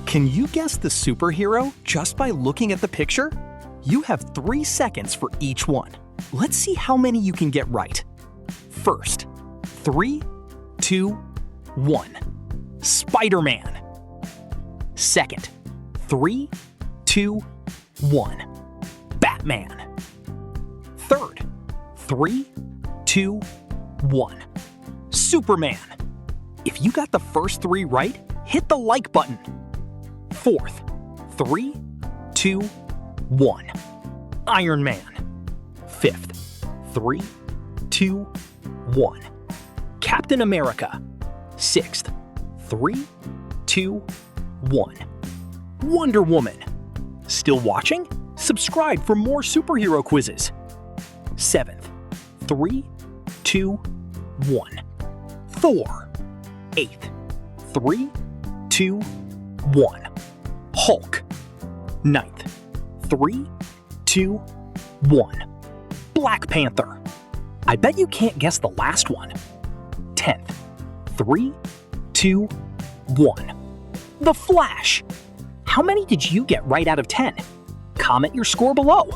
Can you guess the superhero just by looking at the picture? You have 3 seconds for each one. Let's see how many you can get right. First, 3, 2, 1. Spider-Man. Second, 3, 2, 1. Batman. Third, 3, 2, 1. Superman. If you got the first 3 right, hit the like button. Fourth, 3, 2, 1. Iron Man. Fifth, 3, 2, 1. Captain America. Sixth, 3, 2, 1. Wonder Woman. Still watching? Subscribe for more superhero quizzes. Seventh, 3, 2, 1. Thor. Eighth, 3, 2, 1. Hulk. Ninth, 3, 2, 1. Black Panther. I bet you can't guess the last one. 10th, 3, 2, 1. The Flash. How many did you get right out of 10? Comment your score below.